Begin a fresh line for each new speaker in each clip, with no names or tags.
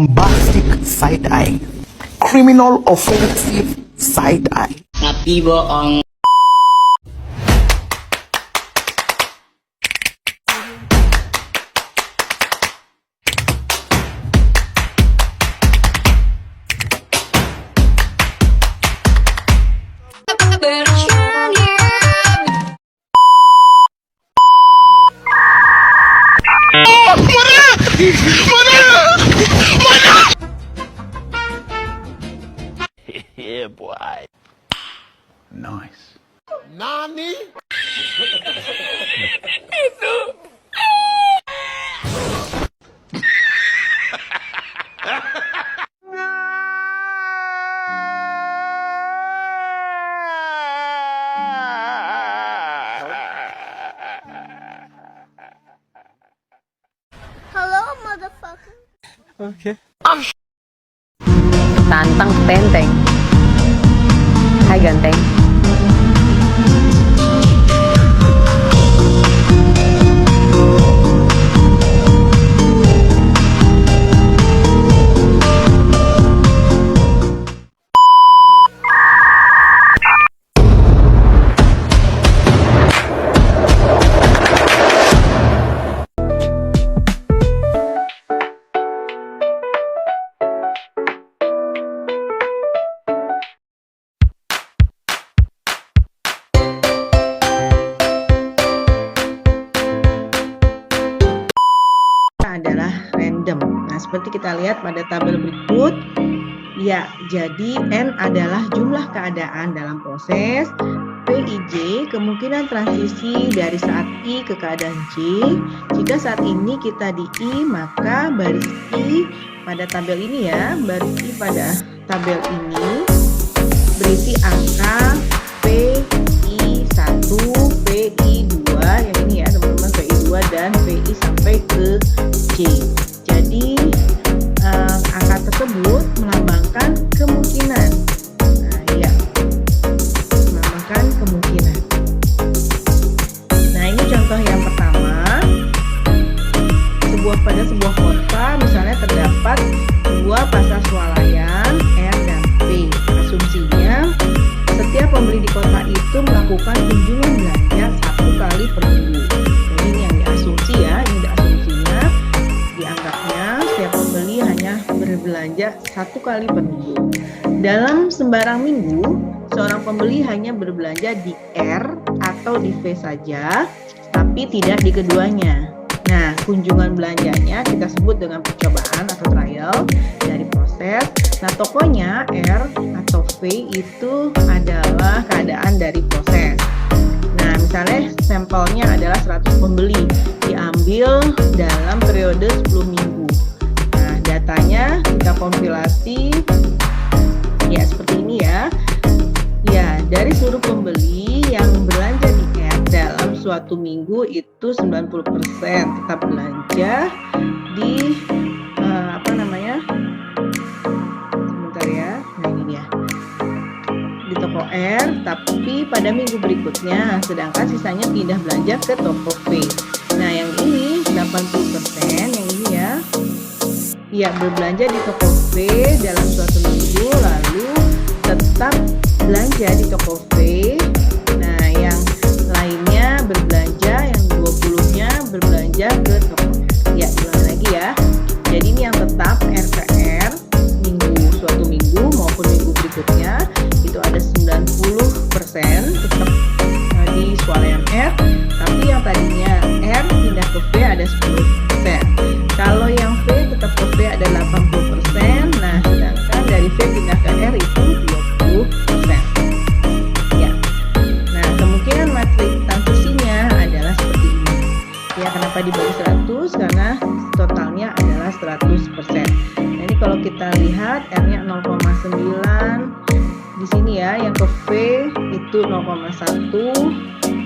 bombastic side eye, criminal offensive side eye.
Tapi bohong.
Yeah, boy. Nice.
Nani?
Hello, motherfucker.
Okay.
Tantang Tenteng. Hai Ganteng.
Adalah random. Nah, seperti kita lihat pada tabel berikut, ya, jadi N adalah jumlah keadaan dalam proses, PIJ kemungkinan transisi dari saat I ke keadaan J. Jika saat ini kita di I, maka baris I pada tabel ini ya, baris I pada tabel ini berisi angka PI1, PI2, yang ini ya teman-teman, PI2 dan PI sampai ke J. Jadi angka tersebut melambangkan kemungkinan. Nah, ya, melambangkan kemungkinan. Nah, ini contoh yang pertama. Pada sebuah kota misalnya terdapat dua pasar swalayan R dan P. Asumsinya setiap pembeli di kota itu melakukan kunjungan belanja 1 kali per minggu. Jadi ini yang diasumsi ya, ini asumsinya. Dianggapnya setiap pembeli hanya berbelanja 1 kali per minggu. Dalam sembarang minggu, seorang pembeli hanya berbelanja di R atau di V saja, tapi tidak di keduanya. Nah, kunjungan belanjanya kita sebut dengan percobaan atau trial dari proses. Nah, tokonya R atau V itu adalah keadaan dari proses. Nah, misalnya sampelnya adalah 100 pembeli, diambil dalam periode 10 minggu. Nah, datanya kita kompilasi ya seperti ini ya. Ya, dari seluruh pembeli yang belanja di R dalam suatu minggu itu 90% tetap belanja di sebentar ya. Nah, ini dia. Di toko R, tapi pada minggu berikutnya, sedangkan sisanya pindah belanja ke toko V. Nah, yang ini 80%, yang ini ya. Ya, berbelanja di toko V dalam suatu minggu, lalu tetap belanja di toko V. Nah, yang lainnya berbelanja, yang 20-nya berbelanja ke toko R. Ya, ulang lagi ya. Jadi ini yang tetap RPR suatu minggu maupun minggu berikutnya itu ada 90% tetap di swalayan R, tapi yang tadinya R pindah ke V ada 10%. Kalau yang V tetap ke V ada 80%. Nah, sedangkan dari V pindah ke R itu 20%. Ya. Nah, kemungkinan matrik transisinya adalah seperti ini. Ya, kenapa dibagi 100? Karena totalnya adalah 100%. Nah, ini kalau kita lihat R-nya 0,9 di sini ya, yang ke V itu 0,1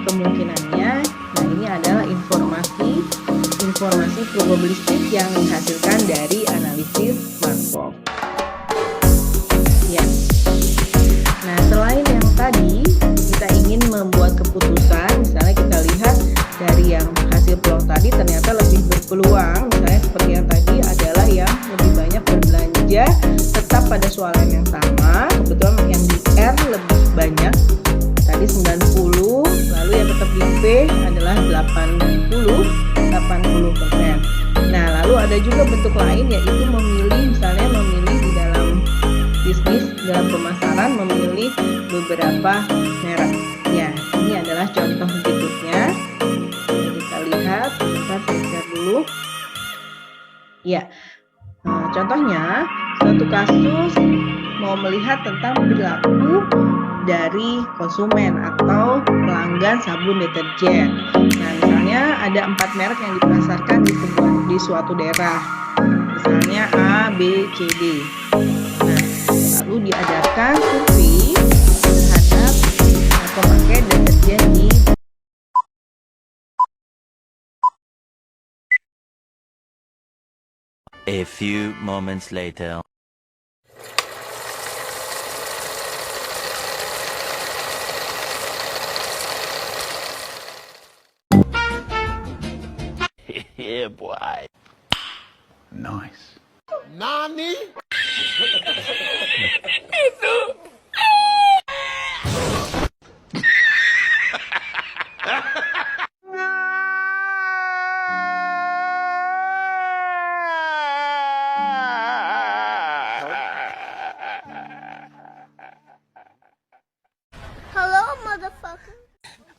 kemungkinannya. Nah, ini adalah informasi probabilistik yang dihasilkan dari analisis Markov. Ya. Nah, selain yang tadi kita ingin membuat keputusan, misalnya kita lihat dari yang hasil peluang tadi ternyata lebih berpeluang, misalnya seperti yang tadi adalah yang lebih banyak berbelanja pengecualian yang sama. Kebetulan yang di R lebih banyak, tadi 90, lalu yang tetap di P adalah 80%. Nah, lalu ada juga bentuk lain, yaitu memilih, misalnya memilih di dalam bisnis, dalam pemasaran, memilih beberapa merek. Ya, ini adalah contoh berikutnya. Kita lihat, sebentar saya share dulu. Ya, contohnya suatu kasus mau melihat tentang perilaku dari konsumen atau pelanggan sabun deterjen. Nah, misalnya ada 4 merek yang dipasarkan di suatu daerah, misalnya A, B, C, D. Nah, lalu diadakan survei terhadap pemakai deterjen di
A few moments later.
Yeah, boy. Nice.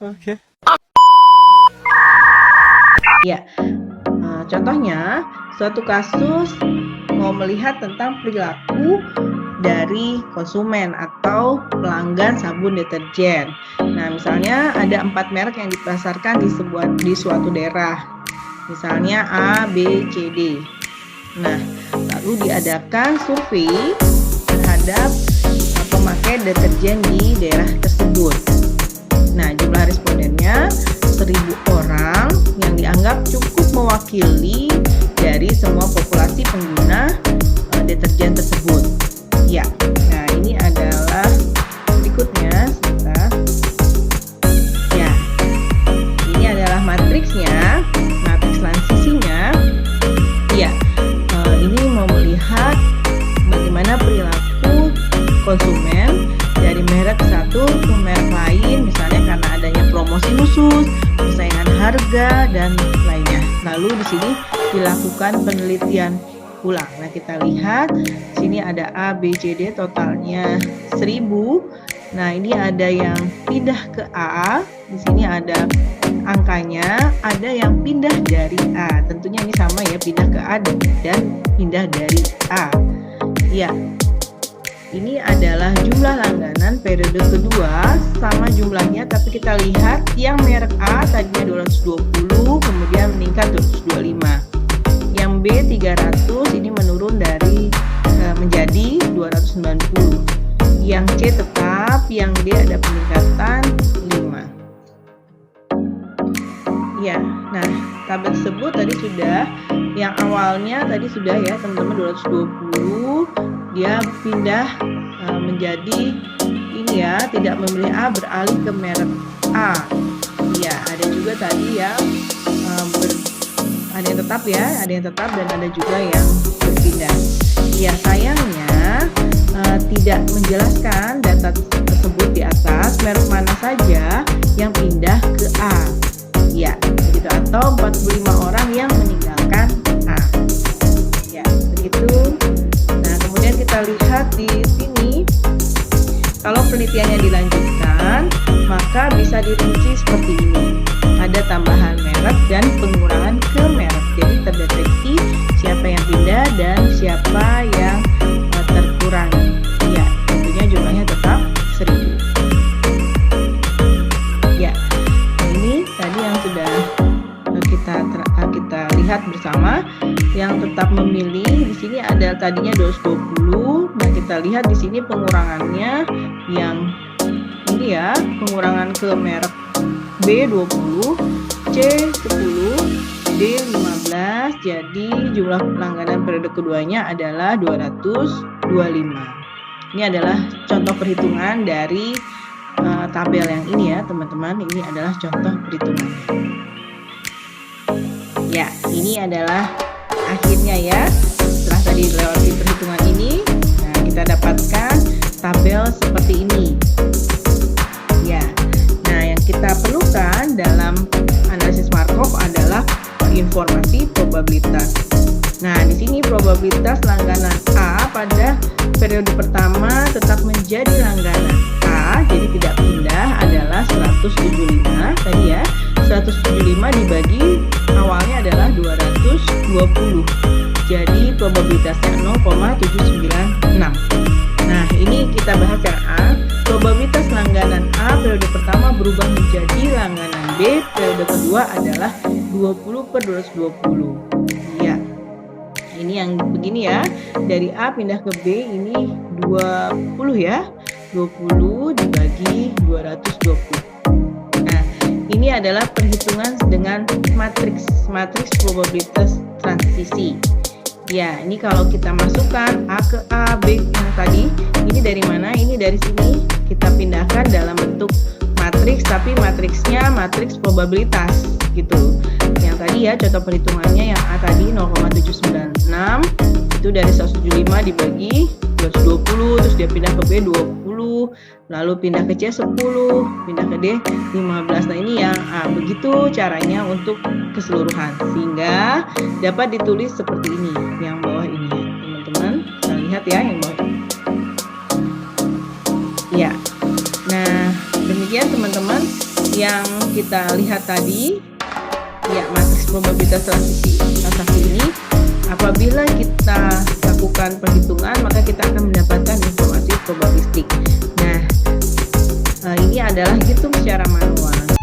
Okay.
Ya, contohnya suatu kasus mau melihat tentang perilaku dari konsumen atau pelanggan sabun deterjen. Nah, misalnya ada 4 merek yang dipasarkan di suatu daerah, misalnya A, B, C, D. Nah, lalu diadakan survei terhadap pemakai deterjen di daerah tersebut. Nah, jumlah respondennya 1.000 orang yang dianggap cukup mewakili dari semua populasi pengguna deterjen tersebut. Ya, nah ini adalah berikutnya. Sebentar. Ya, ini adalah matriksnya, matriks transisinya. Ya, ini mau melihat bagaimana perilaku konsumen dari merek satu ke merek lain, misalnya karena adanya promosi khusus, persaingan harga, dan lainnya. Lalu di sini dilakukan penelitian ulang. Nah, kita lihat sini ada A, B, C, D, totalnya 1.000. Nah, ini ada yang pindah ke A, di sini ada angkanya, ada yang pindah dari A. Tentunya ini sama ya, pindah ke A dan pindah dari A. Ya. Ini adalah jumlah langganan periode kedua, sama jumlahnya, tapi kita lihat yang merek A tadinya 220, kemudian meningkat 225. Yang B 300 ini menurun menjadi 290. Yang C tetap, yang D ada peningkatan 5. Ya, nah tabel tersebut tadi sudah, yang awalnya tadi sudah ya teman-teman 220, dia pindah menjadi ini ya, tidak memilih A, beralih ke merek A. Ya, ada juga tadi yang ada yang tetap ya, ada yang tetap dan ada juga yang berpindah. Ya, sayangnya tidak menjelaskan data tersebut di atas merek mana saja yang pindah ke A. Ya, begitu, atau 45 orang yang meninggalkan A. Ya, begitu. Nah, kemudian kita lihat di sini, kalau penelitiannya dilanjutkan, maka bisa dirinci seperti ini. Ada tambahan merek dan pengurangan ke merek. Jadi terdeteksi siapa yang pindah dan siapa yang terkurangi. Ya, tentunya jumlahnya tetap 1.000. Ya, ini tadi yang sudah kita lihat bersama. Yang tetap memilih di sini ada tadinya 220. Nah, kita lihat di sini pengurangannya yang ini ya, pengurangan ke merek B 20, C 10, D 15. Jadi jumlah pelangganan periode keduanya adalah 225. Ini adalah contoh perhitungan dari tabel yang ini ya, teman-teman. Ini adalah contoh perhitungannya. Ya, ini adalah akhirnya ya. Setelah tadi lewati perhitungan ini, nah kita dapatkan tabel seperti ini. Ya. Nah, yang kita perlukan dalam analisis Markov adalah informasi probabilitas. Nah, di sini probabilitas langganan A pada periode pertama tetap menjadi langganan A, jadi tidak pindah, adalah 175 tadi ya. 175 dibagi awalnya adalah 220. Jadi probabilitasnya 0,796. Nah, ini kita bahas yang A. Probabilitas langganan A periode pertama berubah menjadi langganan B periode kedua adalah 20/220. Ya. Ini yang begini ya. Dari A pindah ke B ini 20 ya. 20 dibagi 220. Nah, ini adalah perhitungan dengan matriks probabilitas transisi. Ya, ini kalau kita masukkan A ke A, B yang tadi, ini dari mana? Ini dari sini. Kita pindahkan dalam bentuk matriks, tapi matriksnya matriks probabilitas gitu. Yang tadi ya, contoh perhitungannya yang A tadi 0,796 itu dari 175 dibagi 220, terus dia pindah ke B 20, lalu pindah ke C 10, pindah ke D 15. Nah, ini yang A. Begitu caranya untuk keseluruhan, sehingga dapat ditulis seperti ini, yang bawah ini ya, teman-teman. Kita lihat ya yang bawah ini. Ya. Nah, demikian teman-teman yang kita lihat tadi. Ya, matriks probabilitas transisi transaksi ini, apabila kita lakukan perhitungan, maka kita akan mendapatkan informasi probabilistik. Nah, ini adalah hitung secara manual.